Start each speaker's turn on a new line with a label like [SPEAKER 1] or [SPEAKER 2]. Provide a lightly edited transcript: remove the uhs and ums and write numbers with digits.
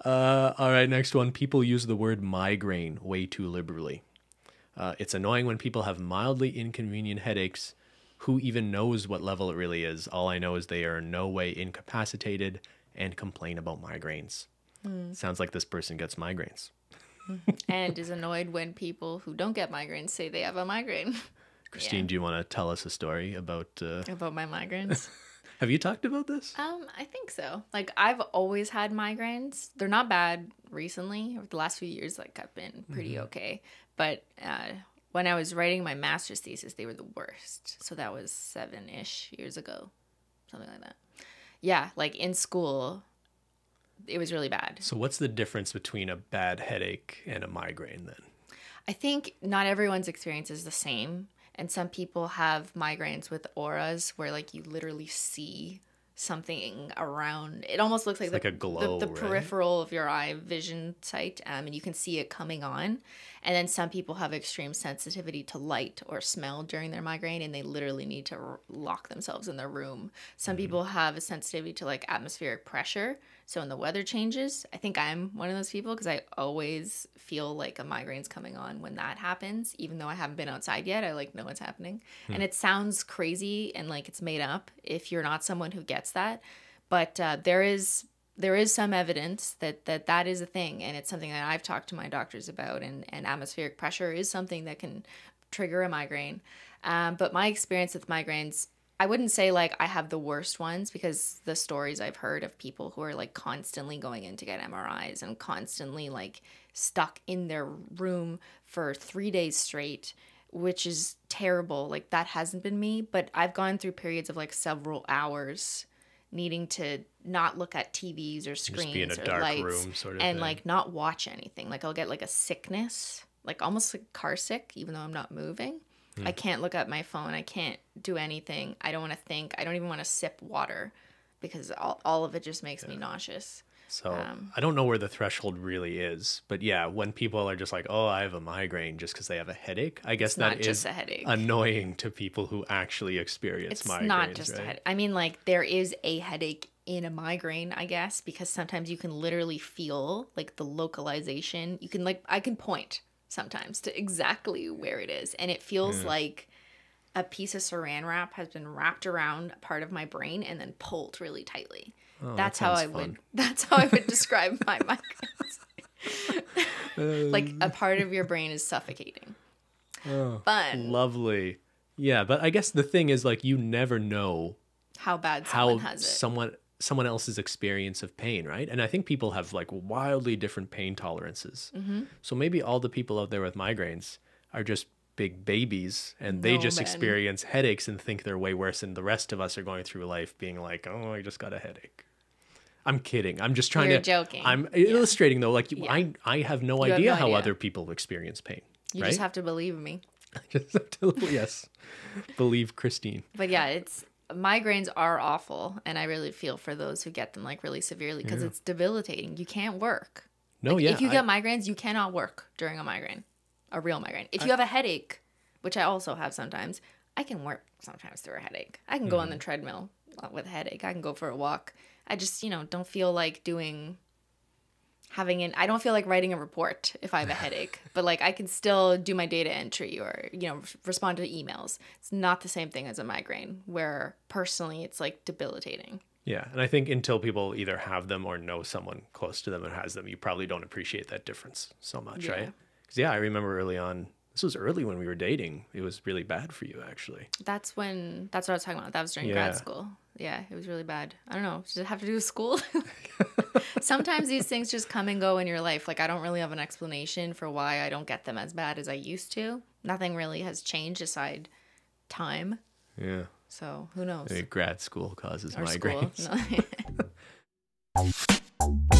[SPEAKER 1] All right, next one. People use the word migraine way too liberally. It's annoying when people have mildly inconvenient headaches. Who even knows what level it really is? All I know is they are in no way incapacitated and complain about migraines. Sounds like this person gets migraines.
[SPEAKER 2] And is annoyed when people who don't get migraines say they have a migraine.
[SPEAKER 1] Cristine, do you want to tell us a story about
[SPEAKER 2] my migraines?
[SPEAKER 1] Have you talked about this?
[SPEAKER 2] I think so. Like, I've always had migraines. They're not bad recently. Over the last few years, like, I've been pretty okay. But when I was writing my master's thesis, they were the worst. So that was 7-ish years ago, something like that. Yeah, like in school, it was really bad.
[SPEAKER 1] So what's the difference between a bad headache and a migraine then?
[SPEAKER 2] I think not everyone's experience is the same. And some people have migraines with auras where like you literally see something around. It almost looks like,
[SPEAKER 1] like a glow,
[SPEAKER 2] the
[SPEAKER 1] right?
[SPEAKER 2] peripheral of your eye vision sight, and you can see it coming on. And then some people have extreme sensitivity to light or smell during their migraine, and they literally need to lock themselves in their room. Some people have a sensitivity to like atmospheric pressure. So when the weather changes, I think I'm one of those people because I always feel like a migraine's coming on when that happens, even though I haven't been outside yet. I like know what's happening. And it sounds crazy and like it's made up if you're not someone who gets that. But there is some evidence that is a thing, and it's something that I've talked to my doctors about, and atmospheric pressure is something that can trigger a migraine. But my experience with migraines, I wouldn't say like I have the worst ones, because the stories I've heard of people who are like constantly going in to get MRIs and constantly like stuck in their room for 3 days straight, which is terrible. Like that hasn't been me, but I've gone through periods of like several hours needing to not look at TVs or screens
[SPEAKER 1] Just be in a
[SPEAKER 2] or
[SPEAKER 1] dark
[SPEAKER 2] lights
[SPEAKER 1] room sort of
[SPEAKER 2] and
[SPEAKER 1] thing.
[SPEAKER 2] like not watch anything. Like I'll get like a sickness, like almost like car sick, even though I'm not moving. I can't look at my phone. I can't do anything. I don't want to think. I don't even want to sip water because all of it just makes me nauseous.
[SPEAKER 1] So I don't know where the threshold really is, but yeah, when people are just like, oh, I have a migraine just because they have a headache, I guess that
[SPEAKER 2] not just
[SPEAKER 1] is
[SPEAKER 2] a headache.
[SPEAKER 1] annoying to people who actually experience migraines.
[SPEAKER 2] It's not just
[SPEAKER 1] right?
[SPEAKER 2] a headache. I mean, like there is a headache in a migraine, I guess, because sometimes you can literally feel like the localization. You can like, I can point sometimes to exactly where it is, and it feels like a piece of saran wrap has been wrapped around a part of my brain and then pulled really tightly.
[SPEAKER 1] Oh,
[SPEAKER 2] that's
[SPEAKER 1] that
[SPEAKER 2] how
[SPEAKER 1] sounds fun.
[SPEAKER 2] that's how I would describe my migraines. Like a part of your brain is suffocating.
[SPEAKER 1] Oh,
[SPEAKER 2] Fun.
[SPEAKER 1] lovely. Yeah, but I guess the thing is like you never know
[SPEAKER 2] How bad
[SPEAKER 1] how
[SPEAKER 2] someone has it.
[SPEAKER 1] someone else's experience of pain, right? And I think people have like wildly different pain tolerances. So maybe all the people out there with migraines are just big babies, and they
[SPEAKER 2] No,
[SPEAKER 1] just
[SPEAKER 2] man.
[SPEAKER 1] experience headaches and think they're way worse, and the rest of us are going through life being like, oh, I just got a headache. I'm kidding. I'm just trying
[SPEAKER 2] You're
[SPEAKER 1] to
[SPEAKER 2] joking.
[SPEAKER 1] I'm illustrating though, like
[SPEAKER 2] Yeah.
[SPEAKER 1] I have no
[SPEAKER 2] You have
[SPEAKER 1] idea
[SPEAKER 2] no
[SPEAKER 1] how
[SPEAKER 2] idea.
[SPEAKER 1] other people experience pain.
[SPEAKER 2] You
[SPEAKER 1] right?
[SPEAKER 2] just have to believe me.
[SPEAKER 1] Just have to, yes, believe Cristine.
[SPEAKER 2] But yeah, migraines are awful, and I really feel for those who get them like really severely because it's debilitating. You can't work.
[SPEAKER 1] No,
[SPEAKER 2] Like,
[SPEAKER 1] yeah.
[SPEAKER 2] if you get migraines, you cannot work during a migraine, a real migraine. If you have a headache, which I also have sometimes, I can work sometimes through a headache. I can go on the treadmill with a headache. I can go for a walk. I just, don't feel like I don't feel like writing a report if I have a headache, but like I can still do my data entry or, respond to emails. It's not the same thing as a migraine where personally it's like debilitating.
[SPEAKER 1] Yeah, and I think until people either have them or know someone close to them that has them, you probably don't appreciate that difference so much,
[SPEAKER 2] Yeah.
[SPEAKER 1] right? Because I remember early on, this was early when we were dating. It was really bad for you, actually.
[SPEAKER 2] That's what I was talking about. That was during
[SPEAKER 1] Yeah.
[SPEAKER 2] grad school. Yeah, it was really bad. I don't know. Does it have to do with school? Sometimes these things just come and go in your life. Like I don't really have an explanation for why I don't get them as bad as I used to. Nothing really has changed aside time.
[SPEAKER 1] Yeah.
[SPEAKER 2] So who knows?
[SPEAKER 1] Grad school causes
[SPEAKER 2] Or
[SPEAKER 1] migraines.
[SPEAKER 2] school. No.